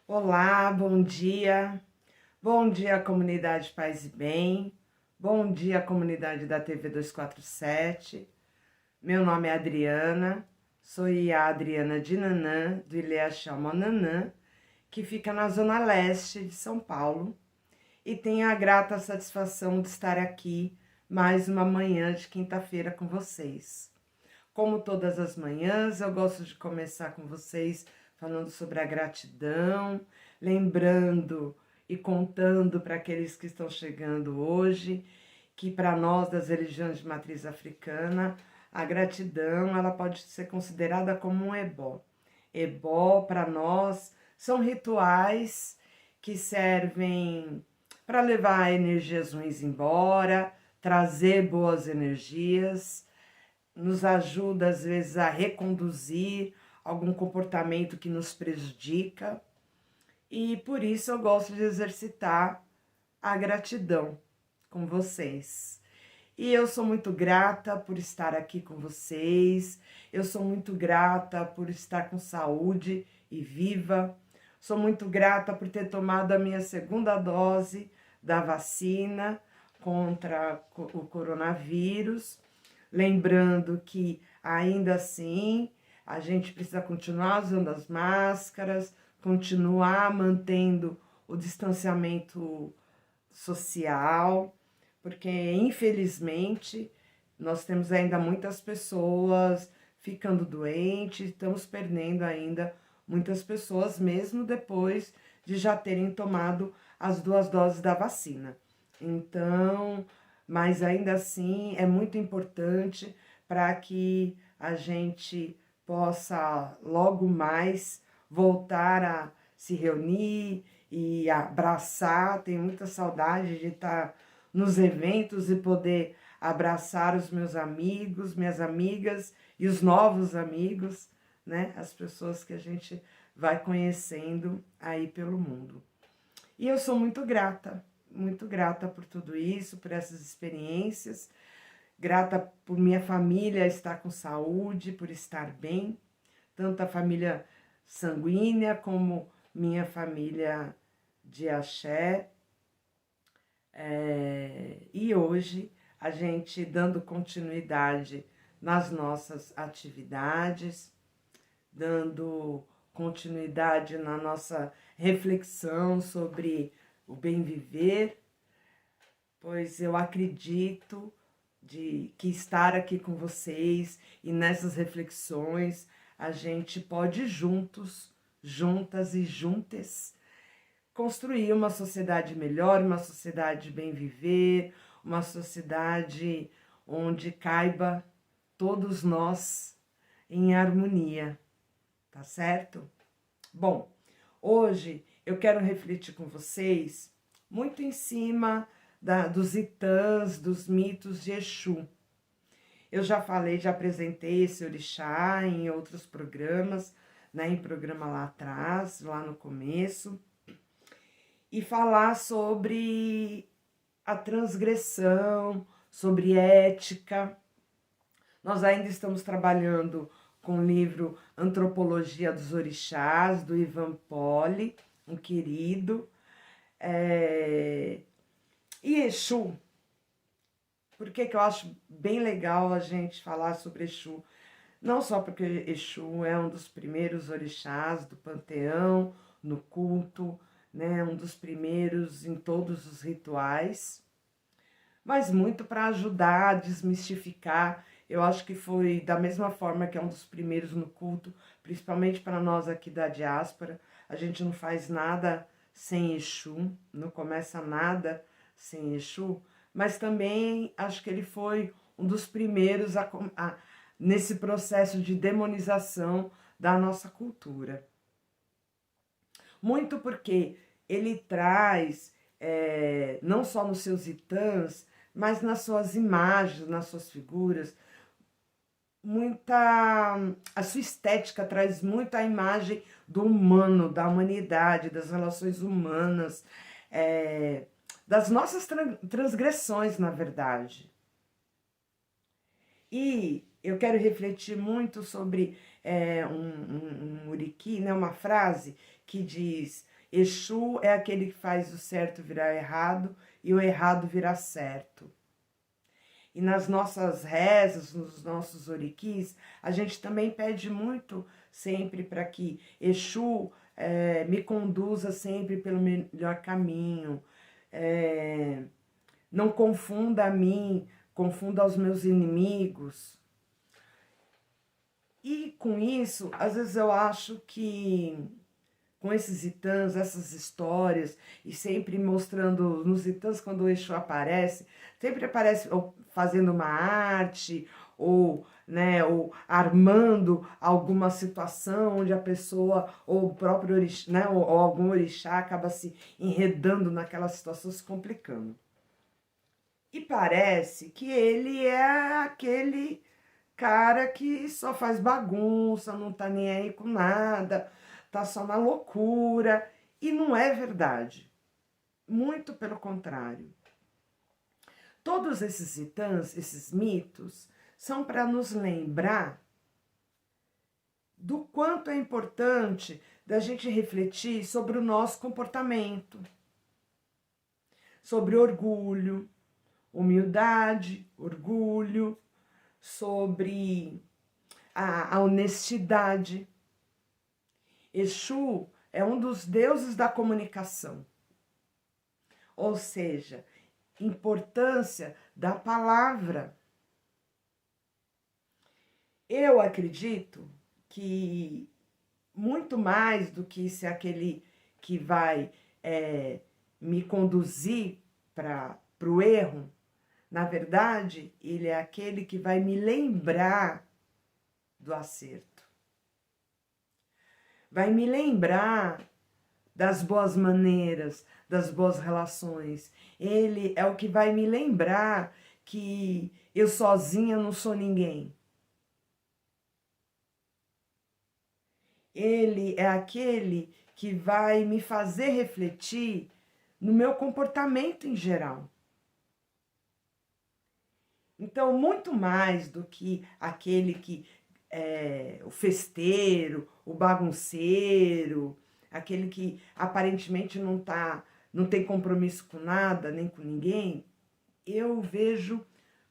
Olá, bom dia. Bom dia, comunidade Paz e Bem. Bom dia, comunidade da TV 247. Meu nome é Adriana, sou a Adriana de Nanã, do Ilha Nanã, que fica na zona leste de São Paulo, e tenho a grata satisfação de estar aqui mais uma manhã de quinta-feira com vocês. Como todas as manhãs, eu gosto de começar com vocês falando sobre a gratidão, lembrando e contando para aqueles que estão chegando hoje, que para nós das religiões de matriz africana, a gratidão ela pode ser considerada como um ebó. Ebó para nós são rituais que servem para levar energias ruins embora, trazer boas energias, nos ajuda às vezes a reconduzir algum comportamento que nos prejudica, e por isso eu gosto de exercitar a gratidão com vocês. E eu sou muito grata por estar aqui com vocês, eu sou muito grata por estar com saúde e viva, sou muito grata por ter tomado a minha segunda dose da vacina contra o coronavírus. Lembrando que ainda assim a gente precisa continuar usando as máscaras, continuar mantendo o distanciamento social, porque infelizmente nós temos ainda muitas pessoas ficando doentes, estamos perdendo ainda muitas pessoas, mesmo depois de já terem tomado as 2 doses da vacina. Então, mas ainda assim é muito importante para que a gente possa logo mais voltar a se reunir e abraçar. Tenho muita saudade de estar nos eventos e poder abraçar os meus amigos, minhas amigas e os novos amigos, né? As pessoas que a gente vai conhecendo aí pelo mundo. E eu sou muito grata por tudo isso, por essas experiências, grata por minha família estar com saúde, por estar bem, tanto a família sanguínea como minha família de axé. E hoje a gente dando continuidade nas nossas atividades, dando continuidade na nossa reflexão sobre o bem viver, pois eu acredito que estar aqui com vocês e nessas reflexões a gente pode juntos, juntas e juntas, construir uma sociedade melhor, uma sociedade bem viver, uma sociedade onde caiba todos nós em harmonia. Tá certo? Bom, hoje eu quero refletir com vocês muito em cima dos itãs, dos mitos de Exu. Eu já falei, já apresentei esse orixá em outros programas, né, em programa lá atrás, lá no começo, e falar sobre a transgressão, sobre ética. Nós ainda estamos trabalhando com o livro Antropologia dos Orixás, do Ivan Poli, um querido. E Exu, por que eu acho bem legal a gente falar sobre Exu? Não só porque Exu é um dos primeiros orixás do panteão, no culto, né? Um dos primeiros em todos os rituais, mas muito para ajudar a desmistificar. Eu acho que foi da mesma forma que é um dos primeiros no culto, principalmente para nós aqui da diáspora. A gente não faz nada sem Exu, não começa nada sem Exu, mas também acho que ele foi um dos primeiros nesse processo de demonização da nossa cultura. Muito porque ele traz, não só nos seus itãs, mas nas suas imagens, nas suas figuras, a sua estética traz muito a imagem do humano, da humanidade, das relações humanas, das nossas transgressões, na verdade. E eu quero refletir muito sobre um muriqui, né, uma frase que diz: Exu é aquele que faz o certo virar errado e o errado virar certo. E nas nossas rezas, nos nossos oriquis, a gente também pede muito sempre para que Exu me conduza sempre pelo melhor caminho, não confunda a mim, confunda os meus inimigos. E com isso, às vezes eu acho que com esses itãs, essas histórias, e sempre mostrando nos itãs, quando o Exu aparece, sempre aparece ou fazendo uma arte, ou, né, ou armando alguma situação onde a pessoa, ou o próprio orixá, né, ou algum orixá acaba se enredando naquela situação, se complicando. E parece que ele é aquele cara que só faz bagunça, não tá nem aí com nada, tá só na loucura. E não é verdade. Muito pelo contrário. Todos esses itãs, esses mitos, são para nos lembrar do quanto é importante da gente refletir sobre o nosso comportamento, sobre orgulho, humildade, orgulho, sobre a honestidade. Exu é um dos deuses da comunicação, ou seja, importância da palavra. Eu acredito que muito mais do que ser aquele que vai me conduzir para o erro, na verdade, ele é aquele que vai me lembrar do acerto. Vai me lembrar das boas maneiras, das boas relações. Ele é o que vai me lembrar que eu sozinha não sou ninguém. Ele é aquele que vai me fazer refletir no meu comportamento em geral. Então, muito mais do que aquele que o festeiro, o bagunceiro, aquele que aparentemente não tem compromisso com nada, nem com ninguém, eu vejo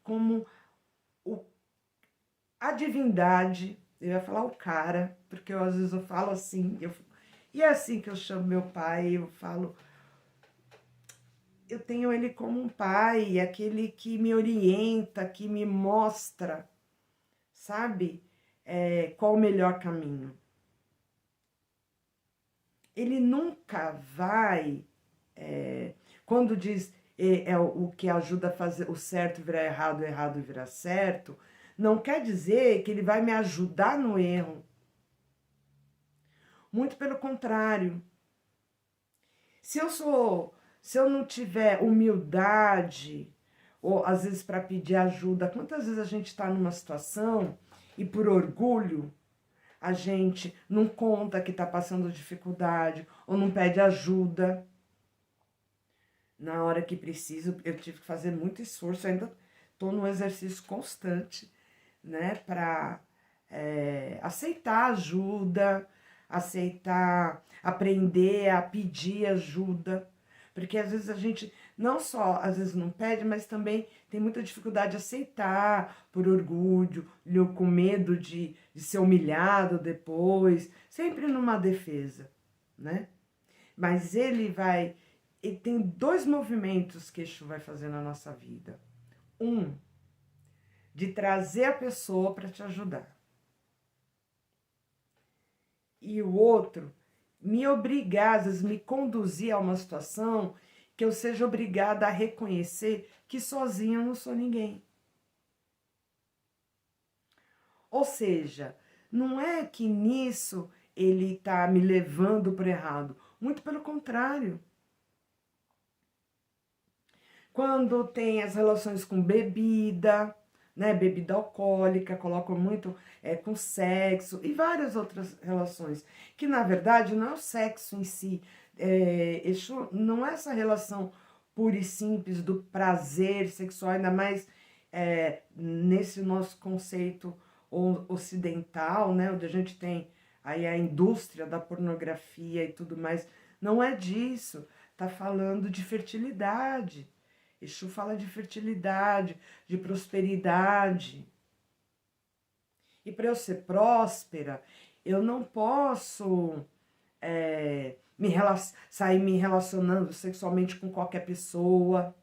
como a divindade, eu ia falar o cara, porque às vezes eu falo assim, e é assim que eu chamo meu pai, eu falo, eu tenho ele como um pai, aquele que me orienta, que me mostra, sabe, qual o melhor caminho. Ele nunca vai, quando diz o que ajuda a fazer o certo virar errado, o errado virar certo, não quer dizer que ele vai me ajudar no erro. Muito pelo contrário. Se eu não tiver humildade, ou às vezes para pedir ajuda, quantas vezes a gente está numa situação e por orgulho a gente não conta que está passando dificuldade ou não pede ajuda. Na hora que preciso, eu tive que fazer muito esforço, ainda estou num exercício constante, né, para aceitar ajuda, aceitar, aprender a pedir ajuda, porque às vezes a gente não só, às vezes não pede, mas também tem muita dificuldade de aceitar por orgulho, com medo de ser humilhado depois, sempre numa defesa, né? Mas ele tem dois movimentos que Exu vai fazer na nossa vida. Um, de trazer a pessoa para te ajudar. E o outro, me obrigar, às vezes me conduzir a uma situação que eu seja obrigada a reconhecer que sozinha eu não sou ninguém. Ou seja, não é que nisso ele está me levando para o errado, muito pelo contrário. Quando tem as relações com bebida, né, bebida alcoólica, colocam muito com sexo e várias outras relações, que na verdade não é o sexo em si, não é essa relação pura e simples do prazer sexual, ainda mais nesse nosso conceito ocidental, né, onde a gente tem aí a indústria da pornografia e tudo mais. Não é disso. Está falando de fertilidade. Exu fala de fertilidade, de prosperidade. E para eu ser próspera, eu não posso sair me relacionando sexualmente com qualquer pessoa.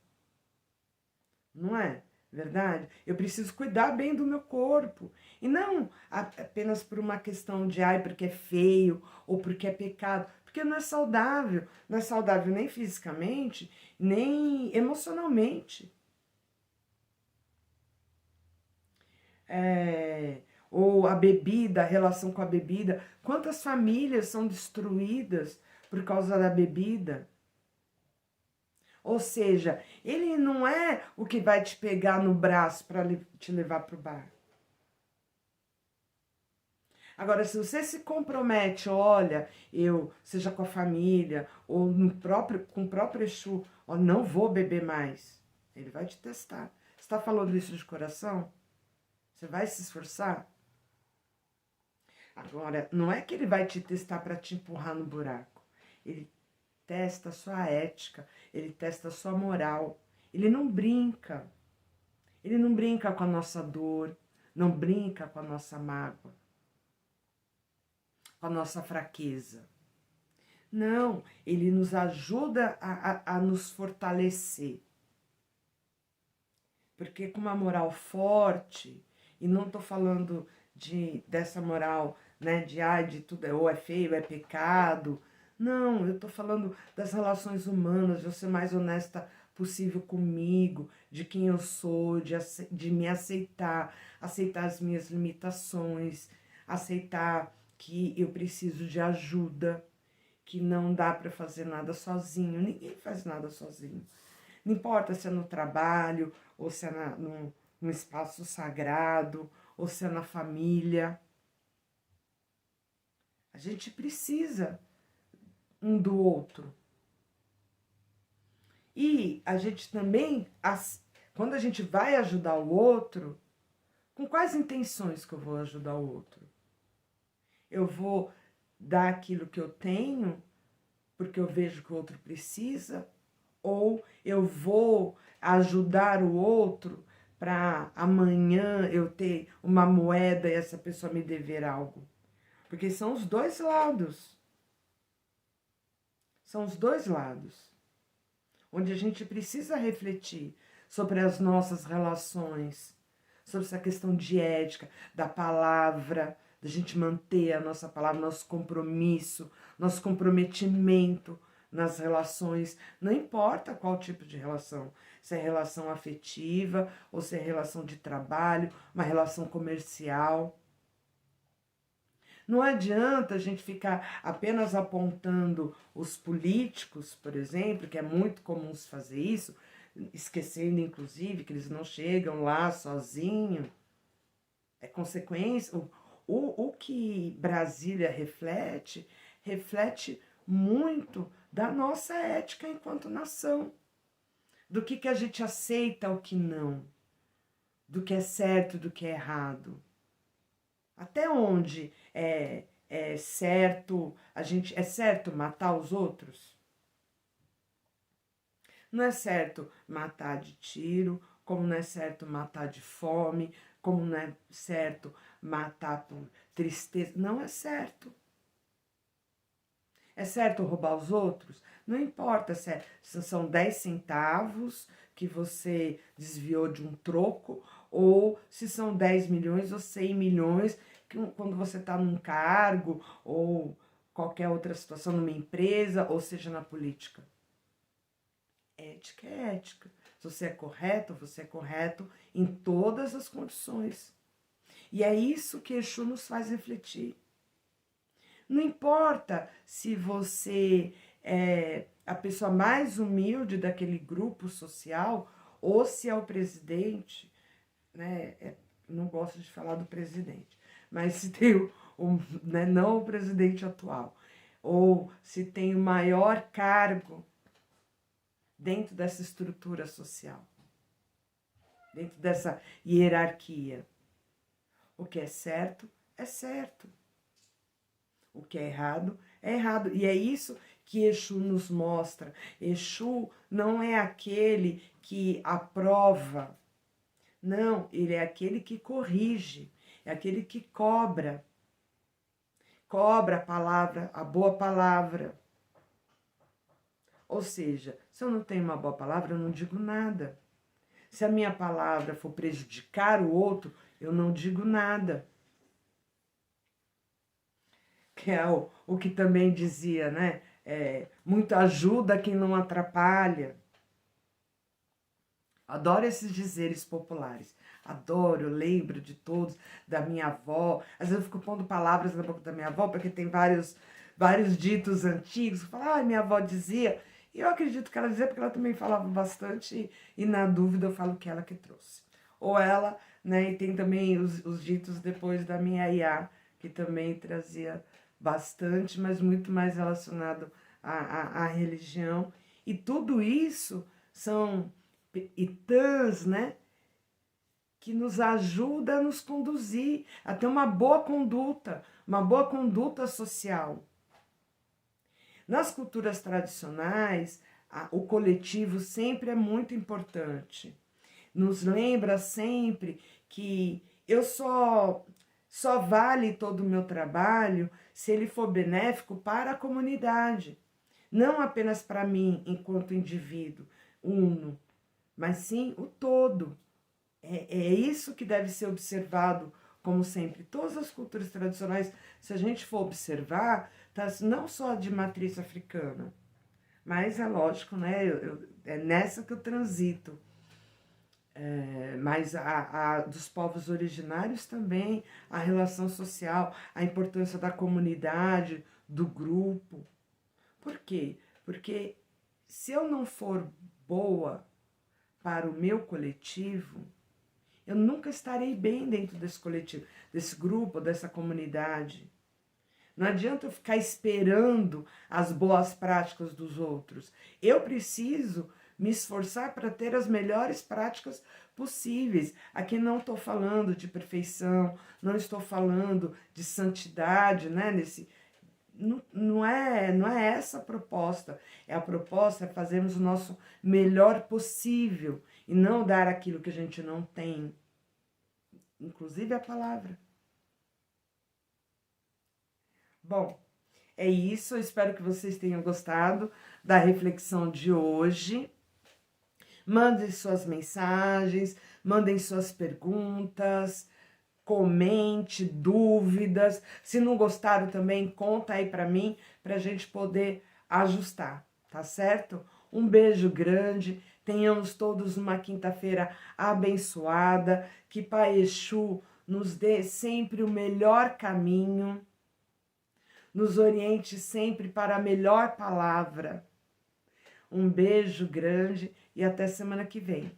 Não é verdade? Eu preciso cuidar bem do meu corpo. E não apenas por uma questão de, ai, porque é feio ou porque é pecado. Porque não é saudável. Não é saudável nem fisicamente, nem emocionalmente. Ou a bebida, a relação com a bebida. Quantas famílias são destruídas por causa da bebida? Ou seja, ele não é o que vai te pegar no braço para te levar para o bar. Agora, se você se compromete, olha, seja com a família, ou com o próprio Exu, ó, não vou beber mais. Ele vai te testar. Você está falando isso de coração? Você vai se esforçar? Agora, não é que ele vai te testar para te empurrar no buraco. Ele testa a sua ética, ele testa a sua moral. Ele não brinca. Ele não brinca com a nossa dor, não brinca com a nossa mágoa, com a nossa fraqueza. Não, ele nos ajuda a nos fortalecer. Porque com uma moral forte, e não estou falando dessa moral, né, de tudo ou é feio, é pecado. Não, eu estou falando das relações humanas, de eu ser mais honesta possível comigo, de quem eu sou, de me aceitar as minhas limitações, aceitar que eu preciso de ajuda, que não dá para fazer nada sozinho, ninguém faz nada sozinho. Não importa se é no trabalho, ou se é num espaço sagrado, ou se é na família. A gente precisa um do outro. E a gente também, quando a gente vai ajudar o outro, com quais intenções que eu vou ajudar o outro? Eu vou dar aquilo que eu tenho, porque eu vejo que o outro precisa, ou eu vou ajudar o outro para amanhã eu ter uma moeda e essa pessoa me dever algo? Porque são os dois lados. São os dois lados. Onde a gente precisa refletir sobre as nossas relações, sobre essa questão de ética, da palavra, da gente manter a nossa palavra, nosso compromisso, nosso comprometimento nas relações, não importa qual tipo de relação, se é relação afetiva ou se é relação de trabalho, uma relação comercial. Não adianta a gente ficar apenas apontando os políticos, por exemplo, que é muito comum se fazer isso, esquecendo inclusive que eles não chegam lá sozinhos. É consequência. O que Brasília reflete muito da nossa ética enquanto nação. Do que a gente aceita, o que não. Do que é certo, do que é errado. Até onde é certo é certo matar os outros? Não é certo matar de tiro, como não é certo matar de fome, como não é certo matar por tristeza. Não é certo. É certo roubar os outros? Não importa se são 10 centavos que você desviou de um troco, ou se são 10 milhões ou 100 milhões, quando você está num cargo, ou qualquer outra situação, numa empresa, ou seja, na política. Ética é ética. Se você é correto em todas as condições. E é isso que Exu nos faz refletir. Não importa se você é a pessoa mais humilde daquele grupo social ou se é o presidente, né? Não gosto de falar do presidente, mas se tem né, não o presidente atual, ou se tem o maior cargo dentro dessa estrutura social, dentro dessa hierarquia. O que é certo, é certo. O que é errado é errado. E é isso que Exu nos mostra. Exu não é aquele que aprova. Não, ele é aquele que corrige. É aquele que cobra. Cobra a palavra, a boa palavra. Ou seja, se eu não tenho uma boa palavra, eu não digo nada. Se a minha palavra for prejudicar o outro, eu não digo nada. Que é o que também dizia, né? Muito ajuda quem não atrapalha. Adoro esses dizeres populares. Adoro, eu lembro de todos, da minha avó. Às vezes eu fico pondo palavras na boca da minha avó, porque tem vários ditos antigos. Eu falo, minha avó dizia. E eu acredito que ela dizia, porque ela também falava bastante. E na dúvida eu falo que ela que trouxe. Ou ela, né? E tem também os ditos depois da minha Iá, que também trazia bastante, mas muito mais relacionado à religião. E tudo isso são itãs, né? Que nos ajuda a nos conduzir, a ter uma boa conduta social. Nas culturas tradicionais, o coletivo sempre é muito importante. Nos lembra sempre que eu só vale todo o meu trabalho se ele for benéfico para a comunidade. Não apenas para mim, enquanto indivíduo, uno, mas sim o todo. É isso que deve ser observado, como sempre. Todas as culturas tradicionais, se a gente for observar, tá, não só de matriz africana, mas é lógico, né? É nessa que eu transito. Mas a dos povos originários também, a relação social, a importância da comunidade, do grupo. Por quê? Porque se eu não for boa para o meu coletivo, eu nunca estarei bem dentro desse coletivo, desse grupo, dessa comunidade. Não adianta eu ficar esperando as boas práticas dos outros. Eu preciso me esforçar para ter as melhores práticas possíveis. Aqui não estou falando de perfeição, não estou falando de santidade, né? Não é essa a proposta. A proposta é fazermos o nosso melhor possível e não dar aquilo que a gente não tem, inclusive a palavra. Bom, é isso. Eu espero que vocês tenham gostado da reflexão de hoje. Mandem suas mensagens, mandem suas perguntas, comente, dúvidas. Se não gostaram também, conta aí para mim, para a gente poder ajustar, tá certo? Um beijo grande, tenhamos todos uma quinta-feira abençoada, que Pai Exu nos dê sempre o melhor caminho, nos oriente sempre para a melhor palavra. Um beijo grande e até semana que vem.